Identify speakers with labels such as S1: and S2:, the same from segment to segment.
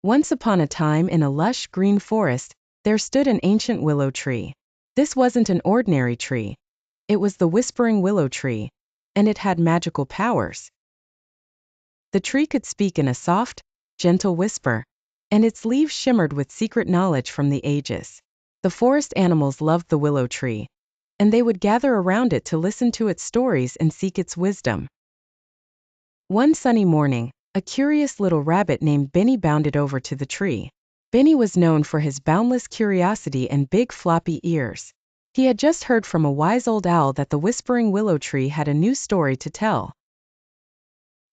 S1: Once upon a time in a lush green forest, there stood an ancient willow tree. This wasn't an ordinary tree. It was the whispering willow tree, and it had magical powers. The tree could speak in a soft, gentle whisper, and its leaves shimmered with secret knowledge from the ages. The forest animals loved the willow tree, and they would gather around it to listen to its stories and seek its wisdom. One sunny morning, a curious little rabbit named Benny bounded over to the tree. Benny was known for his boundless curiosity and big floppy ears. He had just heard from a wise old owl that the whispering willow tree had a new story to tell.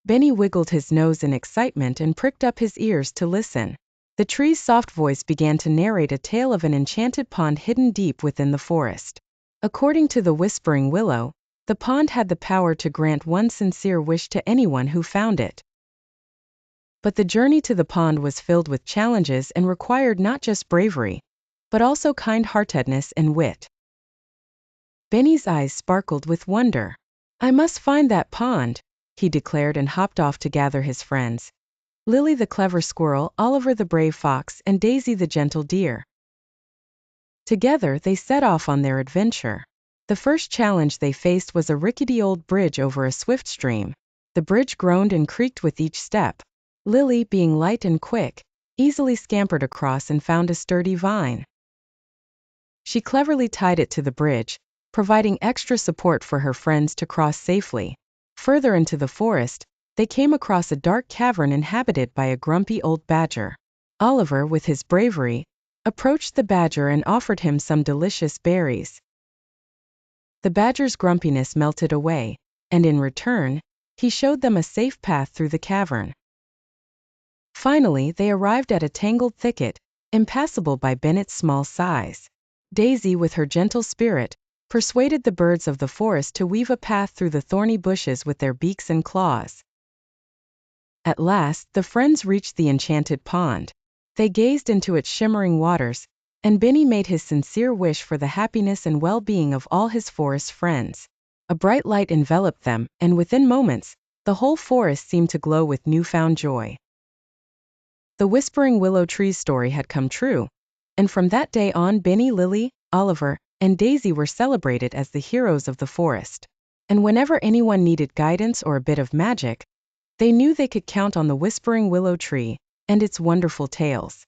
S1: Benny wiggled his nose in excitement and pricked up his ears to listen. The tree's soft voice began to narrate a tale of an enchanted pond hidden deep within the forest. According to the whispering willow, the pond had the power to grant one sincere wish to anyone who found it. But the journey to the pond was filled with challenges and required not just bravery, but also kind-heartedness and wit. Benny's eyes sparkled with wonder. "I must find that pond," he declared and hopped off to gather his friends. Lily the clever squirrel, Oliver the brave fox, and Daisy the gentle deer. Together they set off on their adventure. The first challenge they faced was a rickety old bridge over a swift stream. The bridge groaned and creaked with each step. Lily, being light and quick, easily scampered across and found a sturdy vine. She cleverly tied it to the bridge, providing extra support for her friends to cross safely. Further into the forest, they came across a dark cavern inhabited by a grumpy old badger. Oliver, with his bravery, approached the badger and offered him some delicious berries. The badger's grumpiness melted away, and in return, he showed them a safe path through the cavern. Finally, they arrived at a tangled thicket, impassable by Bennett's small size. Daisy, with her gentle spirit, persuaded the birds of the forest to weave a path through the thorny bushes with their beaks and claws. At last, the friends reached the enchanted pond. They gazed into its shimmering waters, and Benny made his sincere wish for the happiness and well-being of all his forest friends. A bright light enveloped them, and within moments, the whole forest seemed to glow with newfound joy. The whispering willow tree's story had come true, and from that day on Benny, Lily, Oliver, and Daisy were celebrated as the heroes of the forest. And whenever anyone needed guidance or a bit of magic, they knew they could count on the whispering willow tree and its wonderful tales.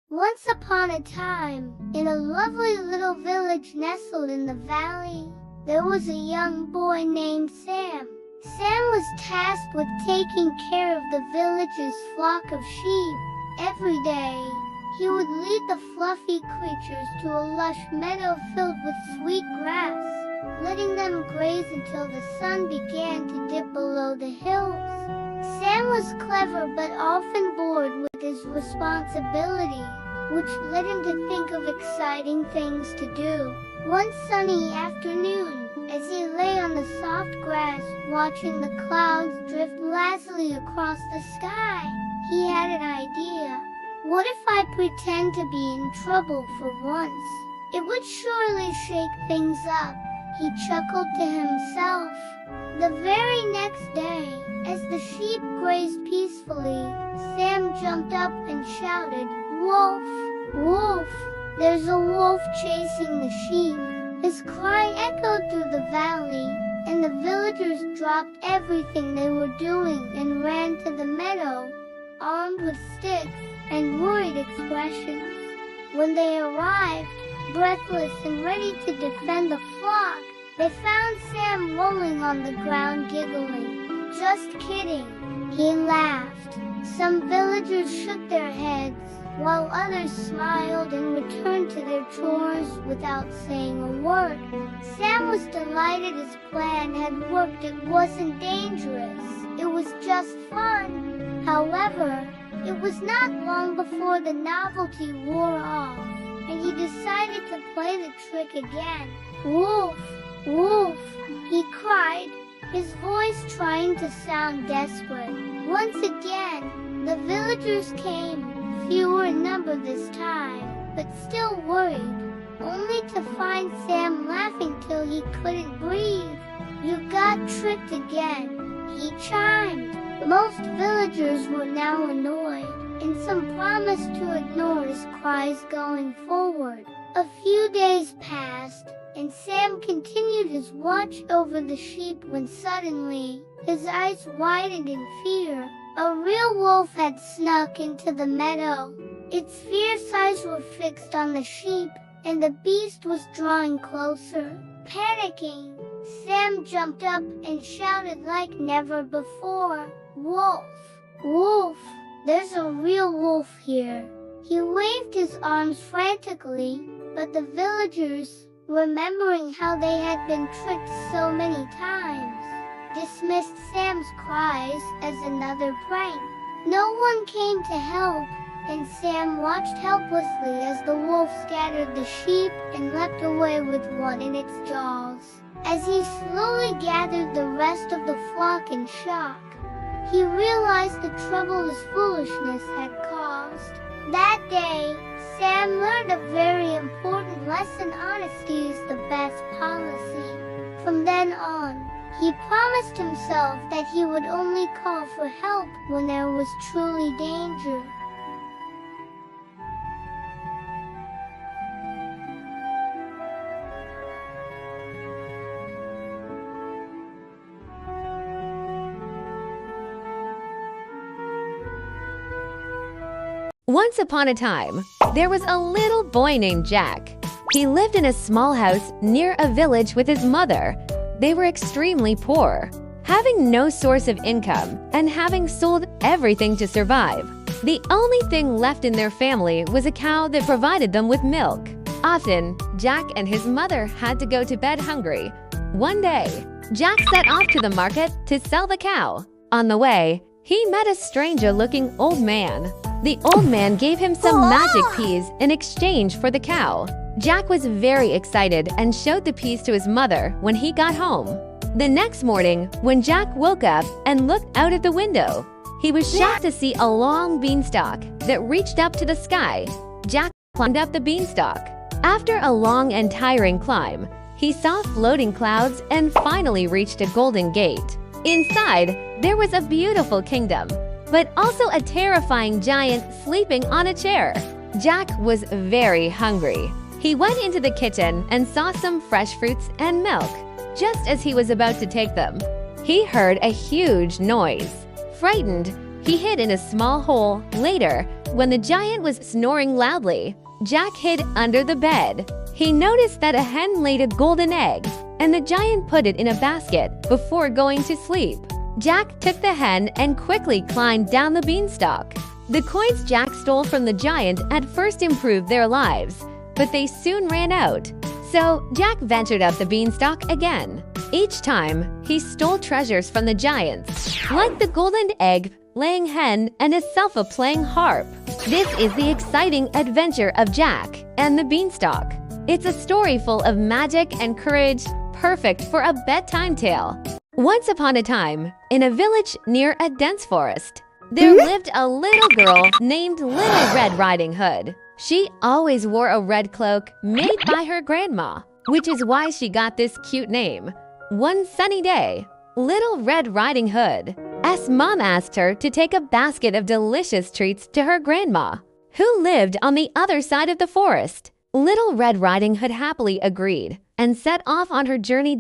S2: Once upon a time, in a lovely little village nestled in the valley, there was a young boy named Sam. Sam was tasked with taking care of the village's flock of sheep. Every day, he would lead the fluffy creatures to a lush meadow filled with sweet grass, letting them graze until the sun began to dip below the hills. Sam was clever but often bored with his responsibility, which led him to think of exciting things to do. One sunny afternoon, as he lay on the soft grass watching the clouds drift lazily across the sky, he had an idea. What if I pretend to be in trouble for once? It would surely shake things up, he chuckled to himself. The very next day, as the sheep grazed peacefully, Sam jumped up and shouted, "Wolf! Wolf! There's a wolf chasing the sheep!" His cry echoed through the valley, and the villagers dropped everything they were doing and ran to the meadow, armed with sticks and worried expressions. When they arrived, breathless and ready to defend the flock, they found Sam rolling on the ground giggling. "Just kidding," he laughed. Some villagers shook their heads, while others smiled and returned to their chores without saying a word. Sam was delighted his plan had worked. It wasn't dangerous, it was just fun. However, it was not long before the novelty wore off, and he decided to play the trick again. "Wolf! Wolf!" he cried, his voice trying to sound desperate. Once again, the villagers came, fewer in number this time, but still worried, only to find Sam laughing till he couldn't breathe. "You got tricked again," he chimed. Most villagers were now annoyed, and some promised to ignore his cries going forward. A few days passed, and Sam continued his watch over the sheep when suddenly, his eyes widened in fear. A real wolf had snuck into the meadow. Its fierce eyes were fixed on the sheep, and the beast was drawing closer. Panicking, Sam jumped up and shouted like never before, "Wolf! Wolf! There's a real wolf here!" He waved his arms frantically, but the villagers, remembering how they had been tricked so many times, dismissed Sam's cries as another prank. No one came to help, and Sam watched helplessly as the wolf scattered the sheep and leapt away with one in its jaws. As he slowly gathered the rest of the flock in shock, he realized the trouble his foolishness had caused. That day, Sam learned a very important lesson: honesty is the best policy. From then on, he promised himself that he would only call for help when there was truly danger.
S3: Once upon a time, there was a little boy named Jack. He lived in a small house near a village with his mother. They were extremely poor, having no source of income and having sold everything to survive. The only thing left in their family was a cow that provided them with milk. Often, Jack and his mother had to go to bed hungry. One day, Jack set off to the market to sell the cow. On the way, he met a stranger-looking old man. The old man gave him some magic peas in exchange for the cow. Jack was very excited and showed the peas to his mother when he got home. The next morning, when Jack woke up and looked out of the window, he was shocked to see a long beanstalk that reached up to the sky. Jack climbed up the beanstalk. After a long and tiring climb, he saw floating clouds and finally reached a golden gate. Inside, there was a beautiful kingdom, but also a terrifying giant sleeping on a chair. Jack was very hungry. He went into the kitchen and saw some fresh fruits and milk. Just as he was about to take them, he heard a huge noise. Frightened, he hid in a small hole. Later, when the giant was snoring loudly, Jack hid under the bed. He noticed that a hen laid a golden egg, and the giant put it in a basket before going to sleep. Jack took the hen and quickly climbed down the beanstalk. The coins Jack stole from the giant at first improved their lives, but they soon ran out. So Jack ventured up the beanstalk again. Each time, he stole treasures from the giants, like the golden egg-laying hen and a self-playing harp. This is the exciting adventure of Jack and the Beanstalk. It's a story full of magic and courage, perfect for a bedtime tale. Once upon a time, in a village near a dense forest, there lived a little girl named Little Red Riding Hood. She always wore a red cloak made by her grandma, which is why she got this cute name. One sunny day, Little Red Riding Hood's mom asked her to take a basket of delicious treats to her grandma, who lived on the other side of the forest. Little Red Riding Hood happily agreed and set off on her journey.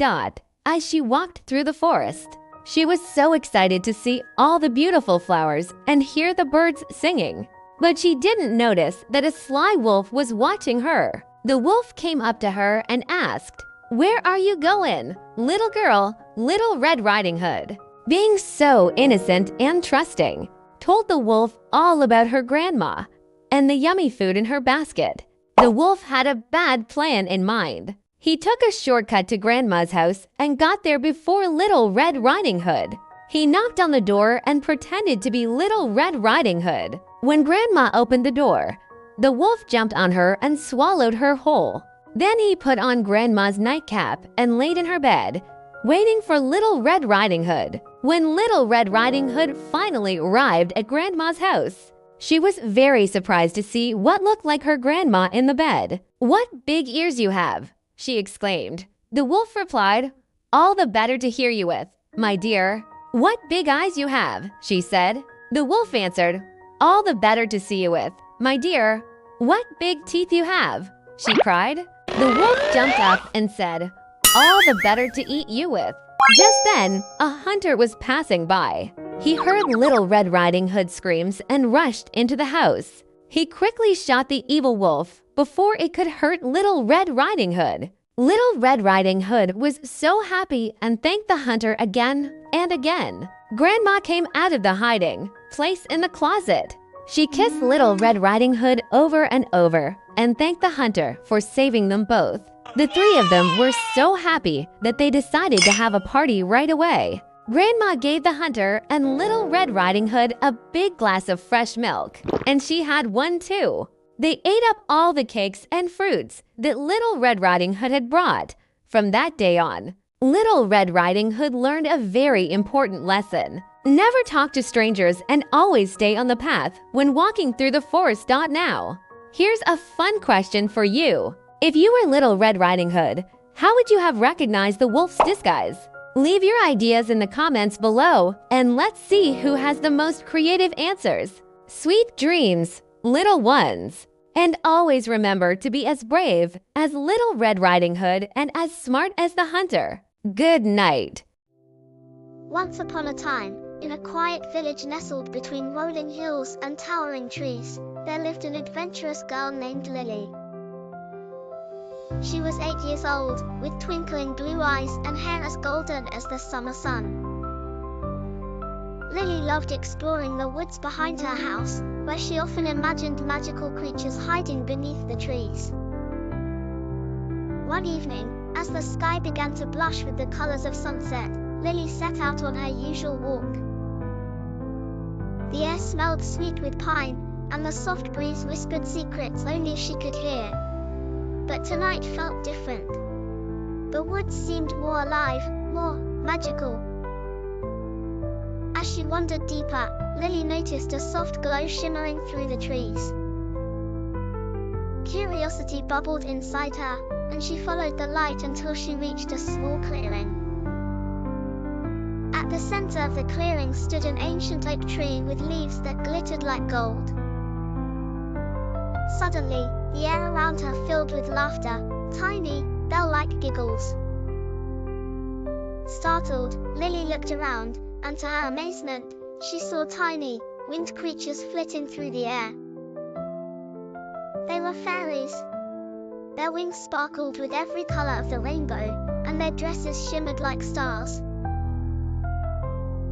S3: As she walked through the forest, she was so excited to see all the beautiful flowers and hear the birds singing. But she didn't notice that a sly wolf was watching her. The wolf came up to her and asked, "Where are you going, little girl, Little Red Riding Hood?" Being so innocent and trusting, told the wolf all about her grandma and the yummy food in her basket. The wolf had a bad plan in mind. He took a shortcut to Grandma's house and got there before Little Red Riding Hood. He knocked on the door and pretended to be Little Red Riding Hood. When Grandma opened the door, the wolf jumped on her and swallowed her whole. Then he put on Grandma's nightcap and laid in her bed, waiting for Little Red Riding Hood. When Little Red Riding Hood finally arrived at Grandma's house, she was very surprised to see what looked like her grandma in the bed. "What big ears you have!" she exclaimed. The wolf replied, "All the better to hear you with, my dear." "What big eyes you have," she said. The wolf answered, "All the better to see you with, my dear." "What big teeth you have," she cried. The wolf jumped up and said, "All the better to eat you with." Just then, a hunter was passing by. He heard Little Red Riding Hood's screams and rushed into the house. He quickly shot the evil wolf before it could hurt Little Red Riding Hood. Little Red Riding Hood was so happy and thanked the hunter again and again. Grandma came out of the hiding place in the closet. She kissed Little Red Riding Hood over and over and thanked the hunter for saving them both. The three of them were so happy that they decided to have a party right away. Grandma gave the hunter and Little Red Riding Hood a big glass of fresh milk, and she had one too. They ate up all the cakes and fruits that Little Red Riding Hood had brought. From that day on, Little Red Riding Hood learned a very important lesson. Never talk to strangers and always stay on the path when walking through the forest. Now, here's a fun question for you. If you were Little Red Riding Hood, how would you have recognized the wolf's disguise? Leave your ideas in the comments below, and let's see who has the most creative answers. Sweet dreams, little ones. And always remember to be as brave as Little Red Riding Hood and as smart as the hunter. Good night.
S2: Once upon a time, in a quiet village nestled between rolling hills and towering trees, there lived an adventurous girl named Lily. She was 8 years old, with twinkling blue eyes and hair as golden as the summer sun. Lily loved exploring the woods behind her house, where she often imagined magical creatures hiding beneath the trees. One evening, as the sky began to blush with the colors of sunset, Lily set out on her usual walk. The air smelled sweet with pine, and the soft breeze whispered secrets only she could hear. But tonight felt different. The woods seemed more alive, more magical. As she wandered deeper, Lily noticed a soft glow shimmering through the trees. Curiosity bubbled inside her, and she followed the light until she reached a small clearing. At the center of the clearing stood an ancient oak tree with leaves that glittered like gold. Suddenly, the air around her filled with laughter, tiny, bell-like giggles. Startled, Lily looked around, and to her amazement, she saw tiny, winged creatures flitting through the air. They were fairies. Their wings sparkled with every color of the rainbow, and their dresses shimmered like stars.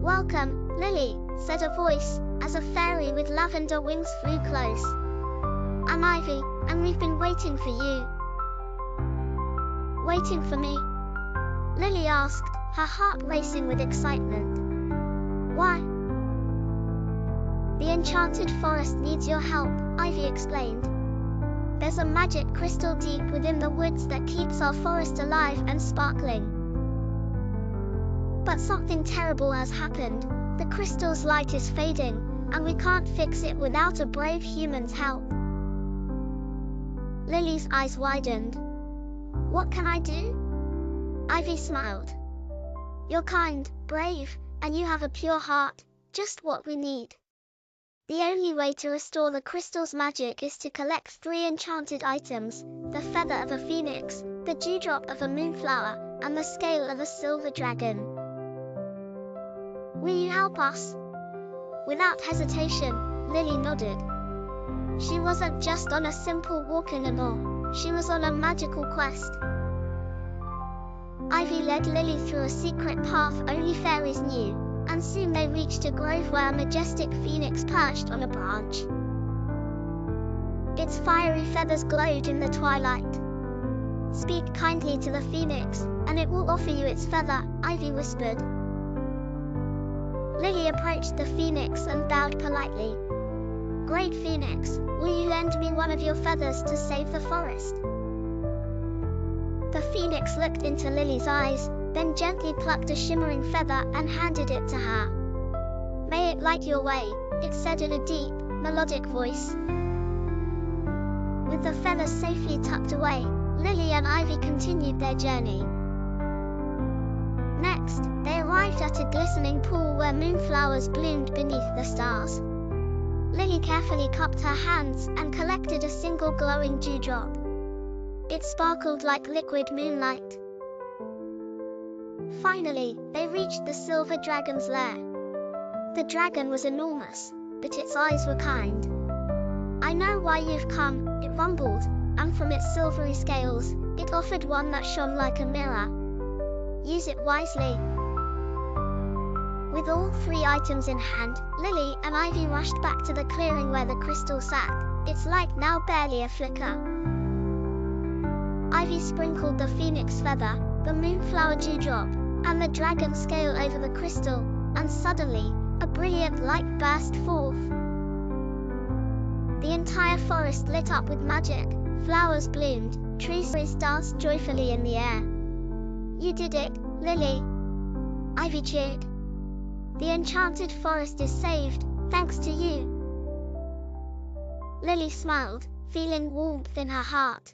S2: "Welcome, Lily," said a voice, as a fairy with lavender wings flew close. "I'm Ivy, and we've been waiting for you." "Waiting for me?" Lily asked, her heart racing with excitement. "Why?" "The enchanted forest needs your help," Ivy explained. "There's a magic crystal deep within the woods that keeps our forest alive and sparkling. But something terrible has happened. The crystal's light is fading, and we can't fix it without a brave human's help." Lily's eyes widened. "What can I do?" Ivy smiled. "You're kind, brave, and you have a pure heart, just what we need. The only way to restore the crystal's magic is to collect 3 enchanted items: the feather of a phoenix, the dewdrop of a moonflower, and the scale of a silver dragon. Will you help us?" Without hesitation, Lily nodded. She wasn't just on a simple walk anymore, she was on a magical quest. Ivy led Lily through a secret path only fairies knew, and soon they reached a grove where a majestic phoenix perched on a branch. Its fiery feathers glowed in the twilight. "Speak kindly to the phoenix, and it will offer you its feather," Ivy whispered. Lily approached the phoenix and bowed politely. "Great Phoenix, will you lend me one of your feathers to save the forest?" The phoenix looked into Lily's eyes, then gently plucked a shimmering feather and handed it to her. "May it light your way," it said in a deep, melodic voice. With the feathers safely tucked away, Lily and Ivy continued their journey. Next, they arrived arrived at a glistening pool where moonflowers bloomed beneath the stars. Lily carefully cupped her hands and collected a single glowing dewdrop. It sparkled like liquid moonlight. Finally, they reached the silver dragon's lair. The dragon was enormous, but its eyes were kind. "I know why you've come," it rumbled, and from its silvery scales, it offered one that shone like a mirror. "Use it wisely." With all 3 items in hand, Lily and Ivy rushed back to the clearing where the crystal sat, its light now barely a flicker. Ivy sprinkled the phoenix feather, the moonflower dewdrop, and the dragon scale over the crystal, and suddenly, a brilliant light burst forth. The entire forest lit up with magic, flowers bloomed, trees danced joyfully in the air. "You did it, Lily!" Ivy cheered. "The enchanted forest is saved, thanks to you." Lily smiled, feeling warmth in her heart.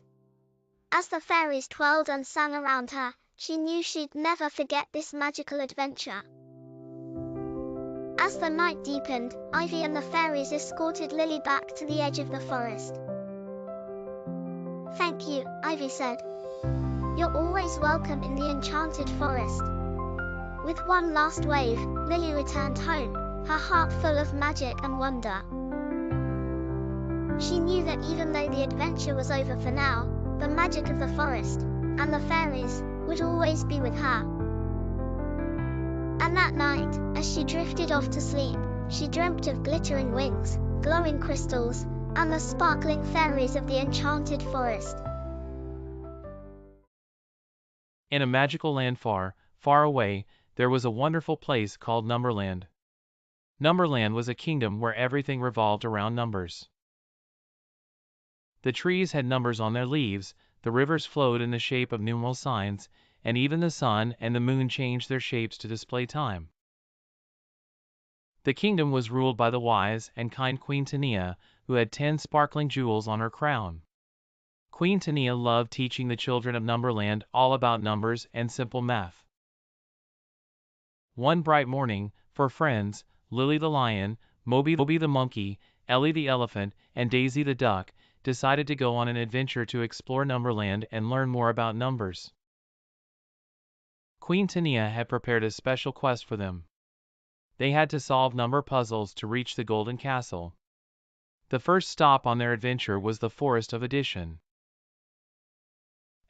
S2: As the fairies twirled and sang around her, she knew she'd never forget this magical adventure. As the night deepened, Ivy and the fairies escorted Lily back to the edge of the forest. "Thank you," Ivy said. "You're always welcome in the enchanted forest." With one last wave, Lily returned home, her heart full of magic and wonder. She knew that even though the adventure was over for now, the magic of the forest, and the fairies, would always be with her. And that night, as she drifted off to sleep, she dreamt of glittering wings, glowing crystals, and the sparkling fairies of the enchanted forest.
S4: In a magical land far, far away, there was a wonderful place called Numberland. Numberland was a kingdom where everything revolved around numbers. The trees had numbers on their leaves, the rivers flowed in the shape of numeral signs, and even the sun and the moon changed their shapes to display time. The kingdom was ruled by the wise and kind Queen Tania, who had 10 sparkling jewels on her crown. Queen Tania loved teaching the children of Numberland all about numbers and simple math. One bright morning, 4 friends, Lily the lion, Moby the monkey, Ellie the elephant, and Daisy the duck, decided to go on an adventure to explore Numberland and learn more about numbers. Queen Tania had prepared a special quest for them. They had to solve number puzzles to reach the Golden Castle. The first stop on their adventure was the Forest of Addition.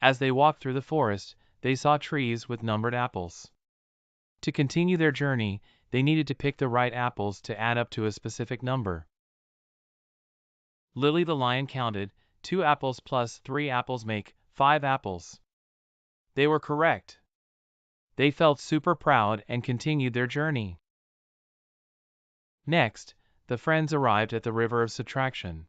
S4: As they walked through the forest, they saw trees with numbered apples. To continue their journey, they needed to pick the right apples to add up to a specific number. Lily the lion counted, 2 apples plus 3 apples make 5 apples. They were correct. They felt super proud and continued their journey. Next, the friends arrived at the river of subtraction.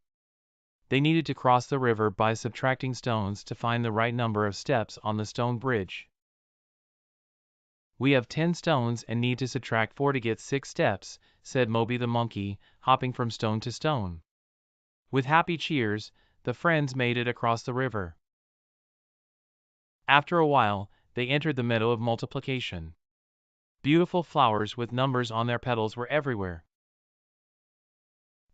S4: They needed to cross the river by subtracting stones to find the right number of steps on the stone bridge. "We have 10 stones and need to subtract 4 to get 6 steps," said Moby the monkey, hopping from stone to stone. With happy cheers, the friends made it across the river. After a while, they entered the meadow of multiplication. Beautiful flowers with numbers on their petals were everywhere.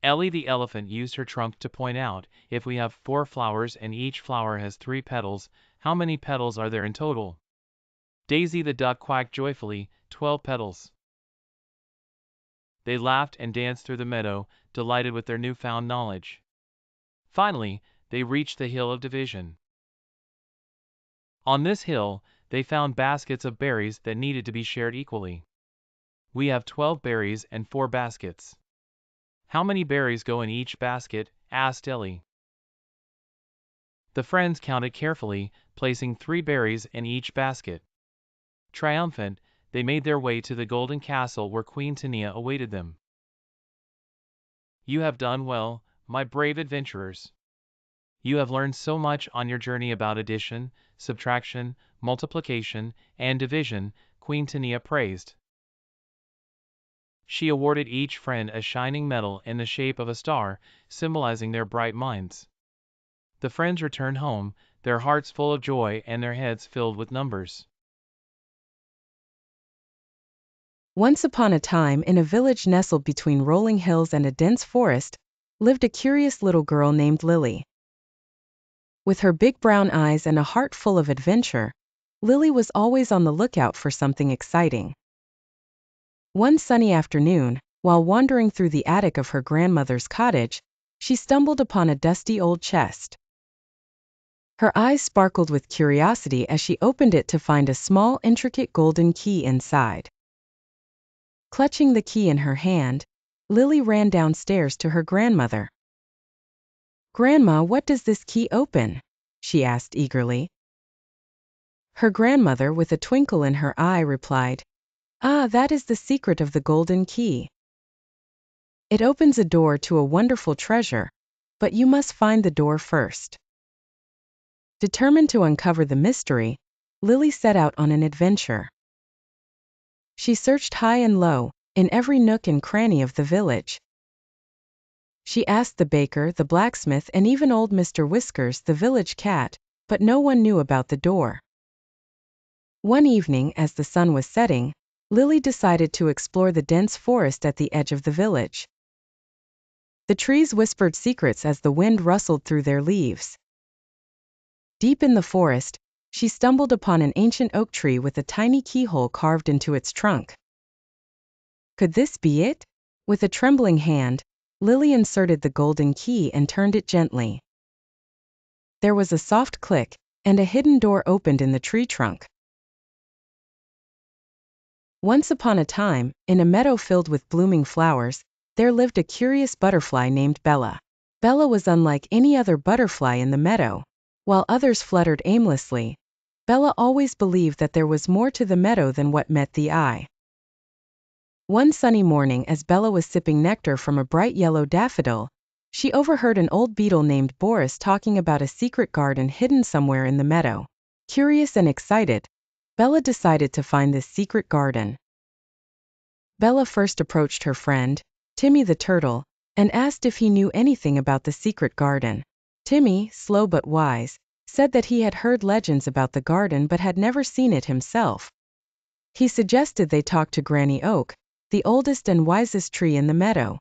S4: Ellie the elephant used her trunk to point out, "If we have 4 flowers and each flower has 3 petals, how many petals are there in total?" Daisy the duck quacked joyfully, 12 petals. They laughed and danced through the meadow, delighted with their newfound knowledge. Finally, they reached the hill of division. On this hill, they found baskets of berries that needed to be shared equally. "We have 12 berries and 4 baskets." "How many berries go in each basket?" asked Ellie. The friends counted carefully, placing 3 berries in each basket. Triumphant, they made their way to the Golden Castle where Queen Tania awaited them. "You have done well, my brave adventurers. You have learned so much on your journey about addition, subtraction, multiplication, and division," Queen Tania praised. She awarded each friend a shining medal in the shape of a star, symbolizing their bright minds. The friends returned home, their hearts full of joy and their heads filled with numbers.
S1: Once upon a time, in a village nestled between rolling hills and a dense forest, lived a curious little girl named Lily. With her big brown eyes and a heart full of adventure, Lily was always on the lookout for something exciting. One sunny afternoon, while wandering through the attic of her grandmother's cottage, she stumbled upon a dusty old chest. Her eyes sparkled with curiosity as she opened it to find a small, intricate golden key inside. Clutching the key in her hand, Lily ran downstairs to her grandmother. "Grandma, what does this key open?" she asked eagerly. Her grandmother, with a twinkle in her eye, replied, "Ah, that is the secret of the golden key. It opens a door to a wonderful treasure, but you must find the door first." Determined to uncover the mystery, Lily set out on an adventure. She searched high and low, in every nook and cranny of the village. She asked the baker, the blacksmith, and even old Mr. Whiskers, the village cat, but no one knew about the door. One evening, as the sun was setting, Lily decided to explore the dense forest at the edge of the village. The trees whispered secrets as the wind rustled through their leaves. Deep in the forest, she stumbled upon an ancient oak tree with a tiny keyhole carved into its trunk. Could this be it? With a trembling hand, Lily inserted the golden key and turned it gently. There was a soft click, and a hidden door opened in the tree trunk. Once upon a time, in a meadow filled with blooming flowers, there lived a curious butterfly named Bella. Bella was unlike any other butterfly in the meadow. While others fluttered aimlessly, Bella always believed that there was more to the meadow than what met the eye. One sunny morning, as Bella was sipping nectar from a bright yellow daffodil, she overheard an old beetle named Boris talking about a secret garden hidden somewhere in the meadow. Curious and excited, Bella decided to find this secret garden. Bella first approached her friend, Timmy the turtle, and asked if he knew anything about the secret garden. Timmy, slow but wise, said that he had heard legends about the garden but had never seen it himself. He suggested they talk to Granny Oak, the oldest and wisest tree in the meadow.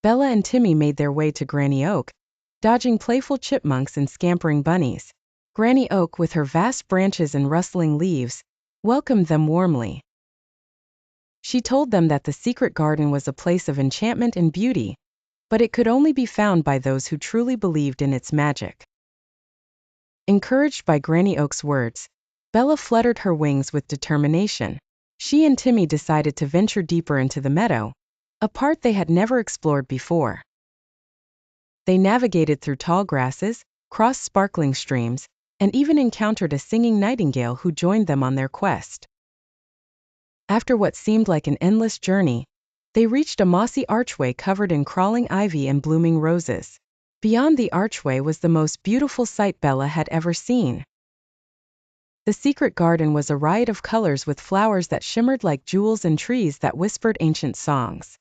S1: Bella and Timmy made their way to Granny Oak, dodging playful chipmunks and scampering bunnies. Granny Oak, with her vast branches and rustling leaves, welcomed them warmly. She told them that the secret garden was a place of enchantment and beauty, but it could only be found by those who truly believed in its magic. Encouraged by Granny Oak's words, Bella fluttered her wings with determination. She and Timmy decided to venture deeper into the meadow, a part they had never explored before. They navigated through tall grasses, crossed sparkling streams, and even encountered a singing nightingale who joined them on their quest. After what seemed like an endless journey, they reached a mossy archway covered in crawling ivy and blooming roses. Beyond the archway was the most beautiful sight Bella had ever seen. The secret garden was a riot of colors with flowers that shimmered like jewels and trees that whispered ancient songs.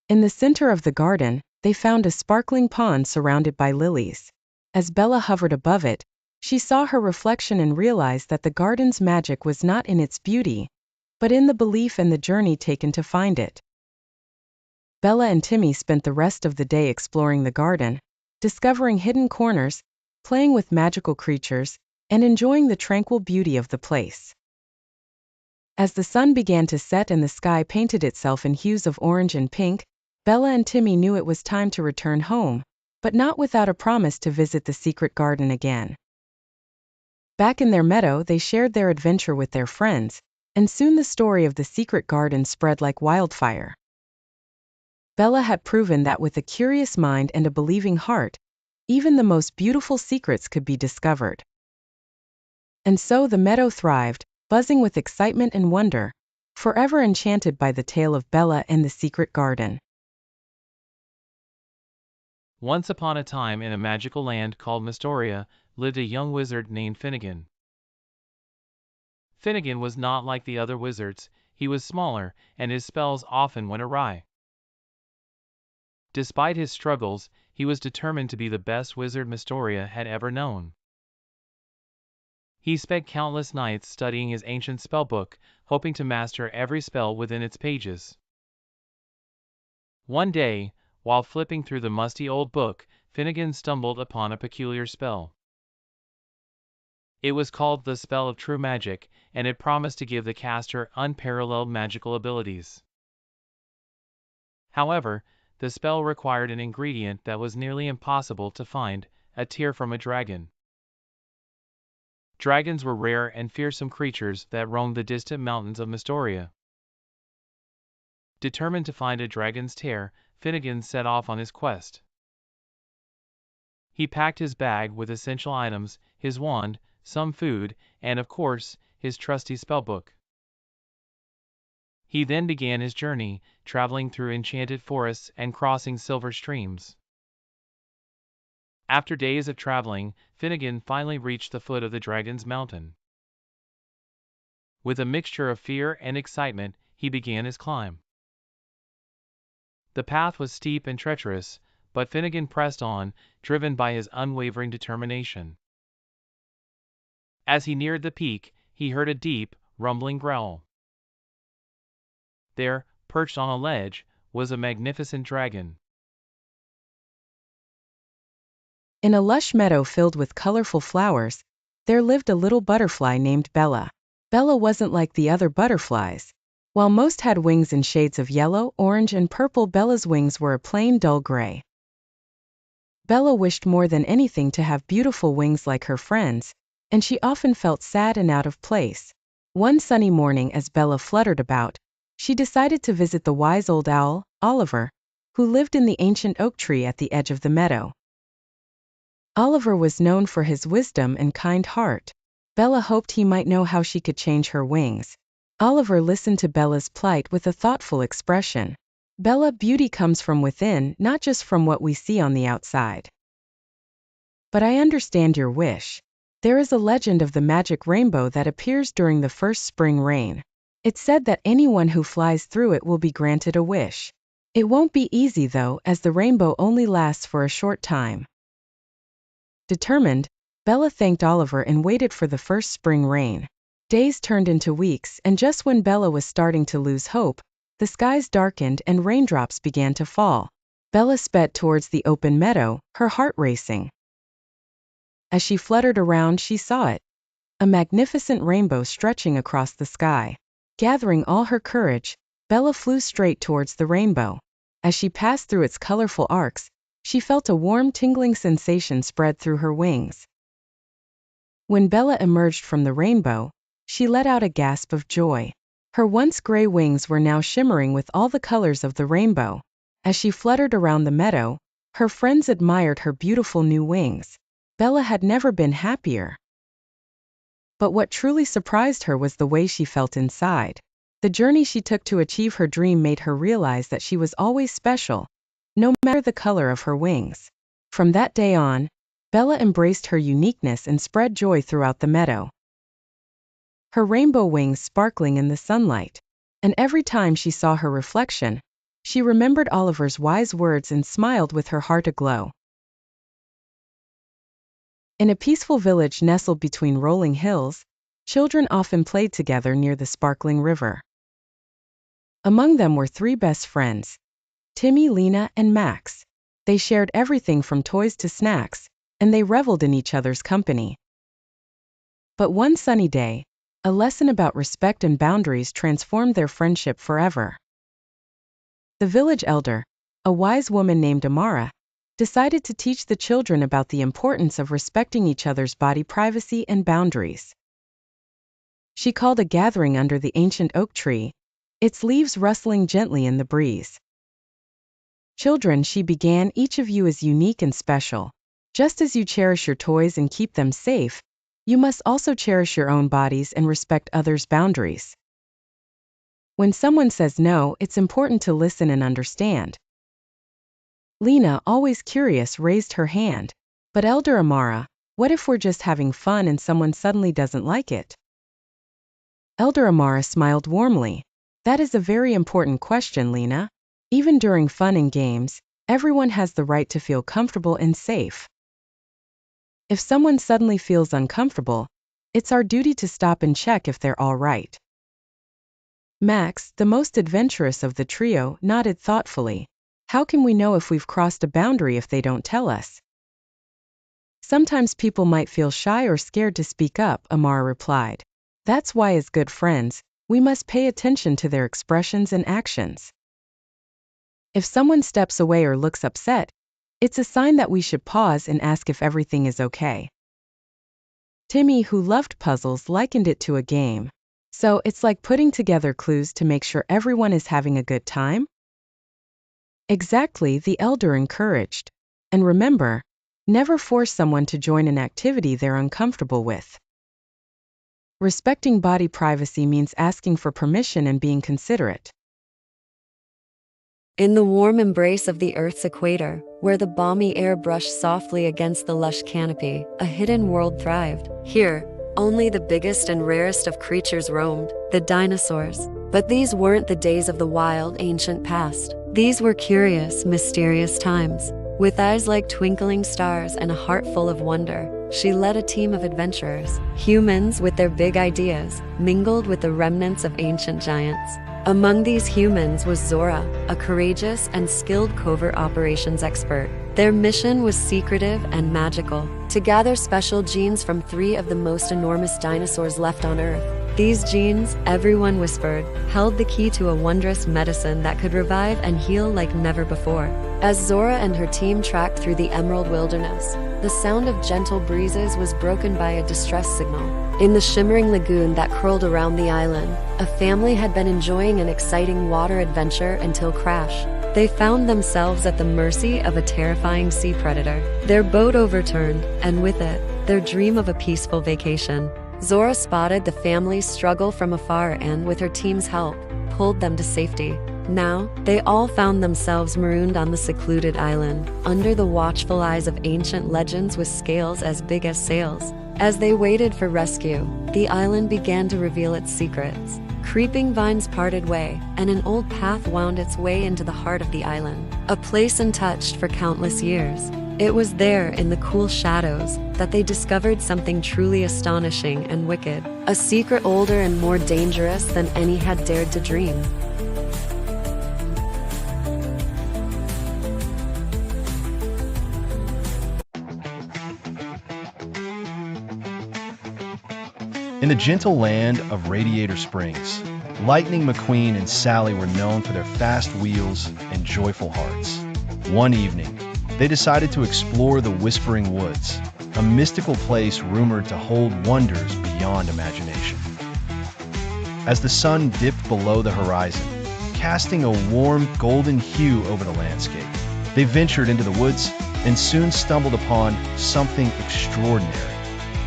S1: In the center of the garden, they found a sparkling pond surrounded by lilies. As Bella hovered above it, she saw her reflection and realized that the garden's magic was not in its beauty, but in the belief and the journey taken to find it. Bella and Timmy spent the rest of the day exploring the garden, discovering hidden corners, playing with magical creatures, and enjoying the tranquil beauty of the place. As the sun began to set and the sky painted itself in hues of orange and pink, Bella and Timmy knew it was time to return home, but not without a promise to visit the secret garden again. Back in their meadow, they shared their adventure with their friends, and soon the story of the secret garden spread like wildfire. Bella had proven that with a curious mind and a believing heart, even the most beautiful secrets could be discovered. And so the meadow thrived, buzzing with excitement and wonder, forever enchanted by the tale of Bella and the secret garden.
S4: Once upon a time, in a magical land called Mystoria, lived a young wizard named Finnegan. Finnegan was not like the other wizards. He was smaller, and his spells often went awry. Despite his struggles, he was determined to be the best wizard Mystoria had ever known. He spent countless nights studying his ancient spellbook, hoping to master every spell within its pages. One day, while flipping through the musty old book, Finnegan stumbled upon a peculiar spell. It was called the Spell of True Magic, and it promised to give the caster unparalleled magical abilities. However, the spell required an ingredient that was nearly impossible to find: a tear from a dragon. Dragons were rare and fearsome creatures that roamed the distant mountains of Mystoria. Determined to find a dragon's tear, Finnegan set off on his quest. He packed his bag with essential items, his wand, some food, and of course, his trusty spellbook. He then began his journey, traveling through enchanted forests and crossing silver streams. After days of traveling, Finnegan finally reached the foot of the Dragon's Mountain. With a mixture of fear and excitement, he began his climb. The path was steep and treacherous, but Finnegan pressed on, driven by his unwavering determination. As he neared the peak, he heard a deep, rumbling growl. There, perched on a ledge, was a magnificent dragon.
S1: In a lush meadow filled with colorful flowers, there lived a little butterfly named Bella. Bella wasn't like the other butterflies. While most had wings in shades of yellow, orange, and purple, Bella's wings were a plain dull gray. Bella wished more than anything to have beautiful wings like her friends, and she often felt sad and out of place. One sunny morning, as Bella fluttered about, she decided to visit the wise old owl, Oliver, who lived in the ancient oak tree at the edge of the meadow. Oliver was known for his wisdom and kind heart. Bella hoped he might know how she could change her wings. Oliver listened to Bella's plight with a thoughtful expression. Bella, beauty comes from within, not just from what we see on the outside. But I understand your wish. There is a legend of the magic rainbow that appears during the first spring rain. It's said that anyone who flies through it will be granted a wish. It won't be easy though, as the rainbow only lasts for a short time. Determined, Bella thanked Oliver and waited for the first spring rain. Days turned into weeks, and just when Bella was starting to lose hope, the skies darkened and raindrops began to fall. Bella sped towards the open meadow, her heart racing. As she fluttered around, she saw it, a magnificent rainbow stretching across the sky. Gathering all her courage, Bella flew straight towards the rainbow. As she passed through its colorful arcs, she felt a warm, tingling sensation spread through her wings. When Bella emerged from the rainbow, she let out a gasp of joy. Her once gray wings were now shimmering with all the colors of the rainbow. As she fluttered around the meadow, her friends admired her beautiful new wings. Bella had never been happier. But what truly surprised her was the way she felt inside. The journey she took to achieve her dream made her realize that she was always special, no matter the color of her wings. From that day on, Bella embraced her uniqueness and spread joy throughout the meadow. Her rainbow wings sparkling in the sunlight, and every time she saw her reflection, she remembered Oliver's wise words and smiled with her heart aglow. In a peaceful village nestled between rolling hills, children often played together near the sparkling river. Among them were three best friends, Timmy, Lena, and Max. They shared everything from toys to snacks, and they reveled in each other's company. But one sunny day, a lesson about respect and boundaries transformed their friendship forever. The village elder, a wise woman named Amara, decided to teach the children about the importance of respecting each other's body privacy and boundaries. She called a gathering under the ancient oak tree, its leaves rustling gently in the breeze. Children, she began, each of you is unique and special. Just as you cherish your toys and keep them safe, you must also cherish your own bodies and respect others' boundaries. When someone says no, it's important to listen and understand. Lena, always curious, raised her hand. But Elder Amara, what if we're just having fun and someone suddenly doesn't like it? Elder Amara smiled warmly. That is a very important question, Lena. Even during fun and games, everyone has the right to feel comfortable and safe. If someone suddenly feels uncomfortable, It's our duty to stop and check if they're all right. Max, the most adventurous of the trio, nodded thoughtfully. How can we know if we've crossed a boundary if they don't tell us? Sometimes people might feel shy or scared to speak up, Amara replied. That's why, as good friends, we must pay attention to their expressions and actions. If someone steps away or looks upset, it's a sign that we should pause and ask if everything is okay. Timmy, who loved puzzles, likened it to a game. So it's like putting together clues to make sure everyone is having a good time? Exactly, the elder encouraged. And remember, never force someone to join an activity they're uncomfortable with. Respecting body privacy means asking for permission and being considerate.
S5: In the warm embrace of the Earth's equator, where the balmy air brushed softly against the lush canopy, a hidden world thrived. Here, only the biggest and rarest of creatures roamed, the dinosaurs. But these weren't the days of the wild, ancient past. These were curious, mysterious times. With eyes like twinkling stars and a heart full of wonder, she led a team of adventurers. Humans with their big ideas, mingled with the remnants of ancient giants. Among these humans was Zora, a courageous and skilled covert operations expert. Their mission was secretive and magical, to gather special genes from 3 of the most enormous dinosaurs left on Earth. These genes, everyone whispered, held the key to a wondrous medicine that could revive and heal like never before. As Zora and her team tracked through the emerald wilderness, the sound of gentle breezes was broken by a distress signal. In the shimmering lagoon that curled around the island, a family had been enjoying an exciting water adventure until crash. They found themselves at the mercy of a terrifying sea predator. Their boat overturned, and with it, their dream of a peaceful vacation. Zora spotted the family's struggle from afar and, with her team's help, pulled them to safety. Now, they all found themselves marooned on the secluded island, under the watchful eyes of ancient legends with scales as big as sails. As they waited for rescue, the island began to reveal its secrets. Creeping vines parted way, and an old path wound its way into the heart of the island, a place untouched for countless years. It was there, in the cool shadows, that they discovered something truly astonishing and wicked, a secret older and more dangerous than any had dared to dream.
S6: In the gentle land of Radiator Springs, Lightning McQueen and Sally were known for their fast wheels and joyful hearts. One evening, they decided to explore the Whispering Woods, a mystical place rumored to hold wonders beyond imagination. As the sun dipped below the horizon, casting a warm golden hue over the landscape, they ventured into the woods and soon stumbled upon something extraordinary.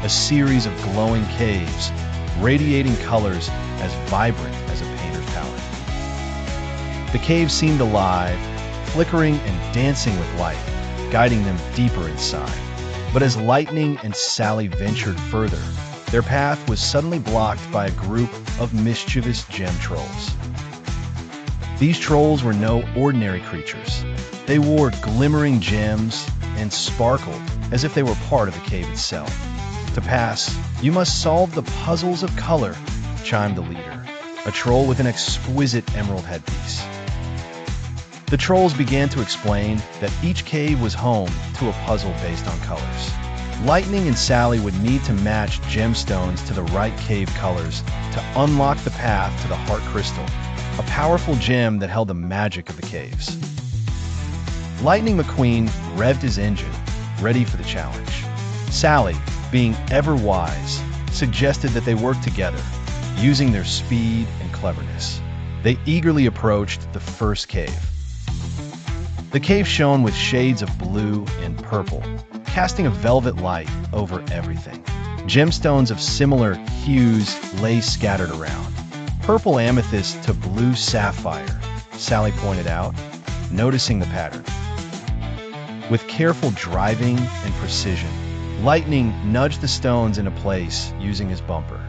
S6: A series of glowing caves, radiating colors as vibrant as a painter's palette. The caves seemed alive, flickering and dancing with light, guiding them deeper inside. But as Lightning and Sally ventured further, their path was suddenly blocked by a group of mischievous gem trolls. These trolls were no ordinary creatures. They wore glimmering gems and sparkled as if they were part of the cave itself. To pass, you must solve the puzzles of color, chimed the leader, a troll with an exquisite emerald headpiece. The trolls began to explain that each cave was home to a puzzle based on colors. Lightning and Sally would need to match gemstones to the right cave colors to unlock the path to the Heart Crystal, a powerful gem that held the magic of the caves. Lightning McQueen revved his engine, ready for the challenge. Sally, being ever wise, suggested that they work together, using their speed and cleverness. They eagerly approached the first cave. The cave shone with shades of blue and purple, casting a velvet light over everything. Gemstones of similar hues lay scattered around. Purple amethyst to blue sapphire, Sally pointed out, noticing the pattern. With careful driving and precision, Lightning nudged the stones into place using his bumper.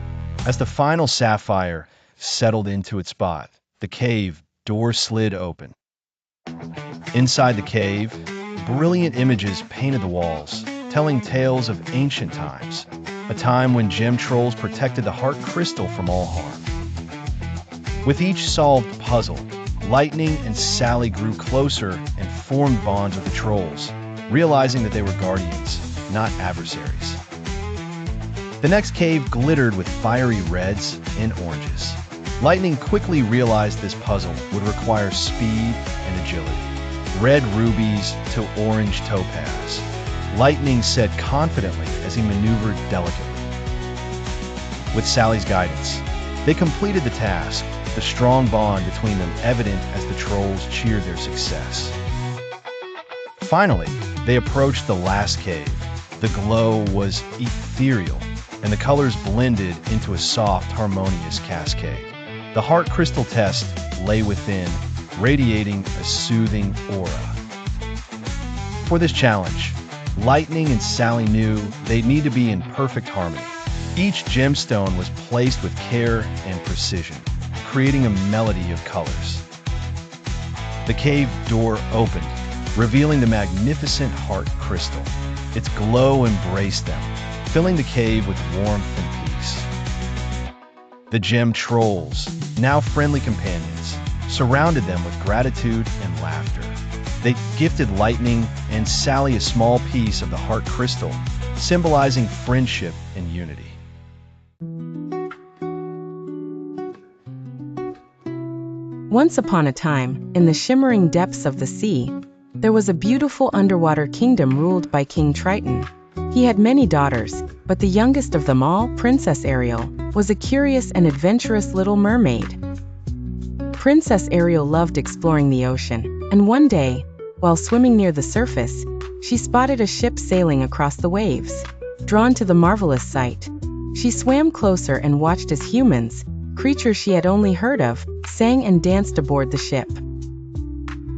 S6: As the final sapphire settled into its spot, the cave door slid open. Inside the cave, brilliant images painted the walls, telling tales of ancient times. a time when gem trolls protected the heart crystal from all harm. With each solved puzzle, Lightning and Sally grew closer and formed bonds with the trolls, realizing that they were guardians, not adversaries. The next cave glittered with fiery reds and oranges. Lightning quickly realized this puzzle would require speed and agility. Red rubies to orange topaz, Lightning said confidently as he maneuvered delicately. With Sally's guidance, they completed the task, the strong bond between them evident as the trolls cheered their success. Finally, they approached the last cave. The glow was ethereal, and the colors blended into a soft, harmonious cascade. The heart crystal test lay within, radiating a soothing aura. For this challenge, Lightning and Sally knew they'd need to be in perfect harmony. Each gemstone was placed with care and precision, creating a melody of colors. The cave door opened, revealing the magnificent heart crystal. Its glow embraced them, filling the cave with warmth and peace. The gem trolls, now friendly companions, surrounded them with gratitude and laughter. They gifted Lightning and Sally a small piece of the heart crystal, symbolizing friendship and unity.
S1: Once upon a time, in the shimmering depths of the sea, there was a beautiful underwater kingdom ruled by King Triton. He had many daughters, but the youngest of them all, Princess Ariel, was a curious and adventurous little mermaid. Princess Ariel loved exploring the ocean, and one day, while swimming near the surface, she spotted a ship sailing across the waves. Drawn to the marvelous sight, she swam closer and watched as humans, creatures she had only heard of, sang and danced aboard the ship.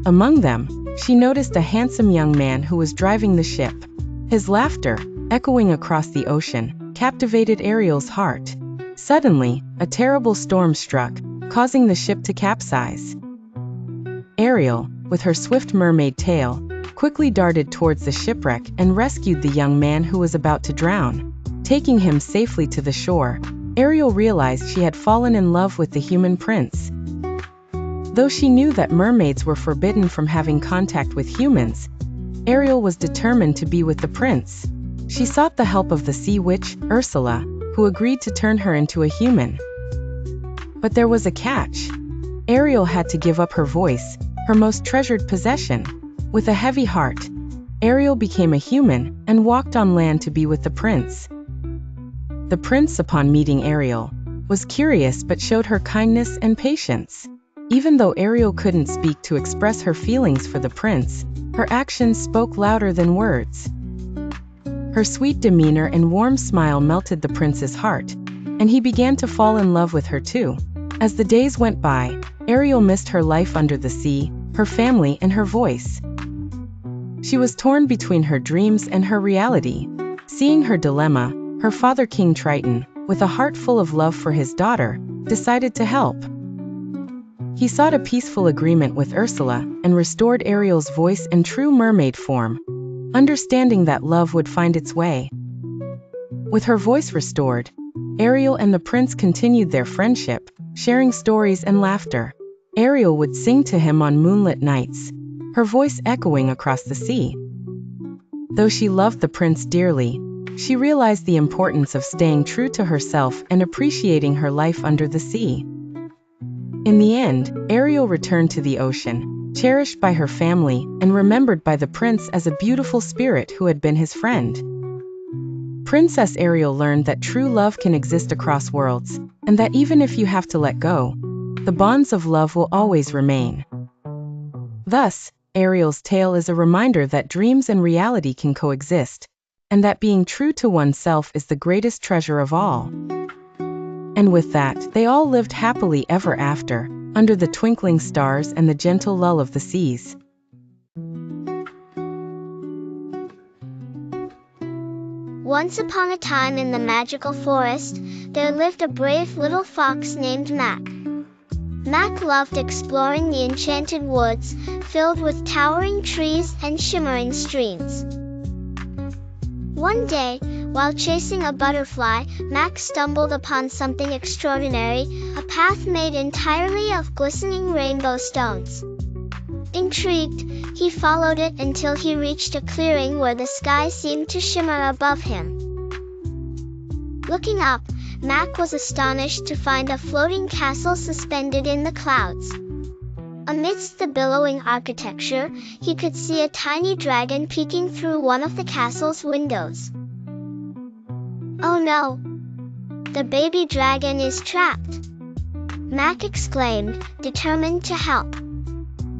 S1: Among them, she noticed a handsome young man who was driving the ship. His laughter, echoing across the ocean, captivated Ariel's heart. Suddenly, a terrible storm struck, causing the ship to capsize. Ariel, with her swift mermaid tail, quickly darted towards the shipwreck and rescued the young man who was about to drown. Taking him safely to the shore, Ariel realized she had fallen in love with the human prince. Though she knew that mermaids were forbidden from having contact with humans, Ariel was determined to be with the prince. She sought the help of the sea witch, Ursula, who agreed to turn her into a human. But there was a catch. Ariel had to give up her voice, her most treasured possession. With a heavy heart, Ariel became a human and walked on land to be with the prince. The prince, upon meeting Ariel, was curious but showed her kindness and patience. Even though Ariel couldn't speak to express her feelings for the prince, her actions spoke louder than words. Her sweet demeanor and warm smile melted the prince's heart, and he began to fall in love with her too. As the days went by, Ariel missed her life under the sea, her family, and her voice. She was torn between her dreams and her reality. Seeing her dilemma, her father, King Triton, with a heart full of love for his daughter, decided to help. He sought a peaceful agreement with Ursula and restored Ariel's voice and true mermaid form, understanding that love would find its way. With her voice restored, Ariel and the prince continued their friendship, sharing stories and laughter. Ariel would sing to him on moonlit nights, her voice echoing across the sea. Though she loved the prince dearly, she realized the importance of staying true to herself and appreciating her life under the sea. In the end, Ariel returned to the ocean, cherished by her family and remembered by the prince as a beautiful spirit who had been his friend. Princess Ariel learned that true love can exist across worlds, and that even if you have to let go, the bonds of love will always remain. Thus, Ariel's tale is a reminder that dreams and reality can coexist, and that being true to oneself is the greatest treasure of all. And with that, they all lived happily ever after, under the twinkling stars and the gentle lull of the seas.
S2: Once upon a time in the magical forest, there lived a brave little fox named Mac. Mac loved exploring the enchanted woods, filled with towering trees and shimmering streams. One day, While chasing a butterfly, Mac stumbled upon something extraordinary, a path made entirely of glistening rainbow stones. Intrigued, he followed it until he reached a clearing where the sky seemed to shimmer above him. Looking up, Mac was astonished to find a floating castle suspended in the clouds. Amidst the billowing architecture, he could see a tiny dragon peeking through one of the castle's windows. "Oh no! The baby dragon is trapped!" Mac exclaimed, determined to help.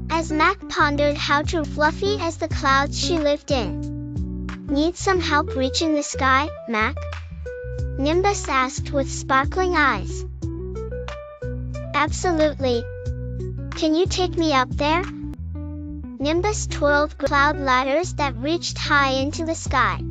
S2: As Mac pondered how fluffy as the clouds she lived in. "Need some help reaching the sky, Mac?" Nimbus asked with sparkling eyes. "Absolutely. Can you take me up there?" Nimbus twirled cloud ladders that reached high into the sky.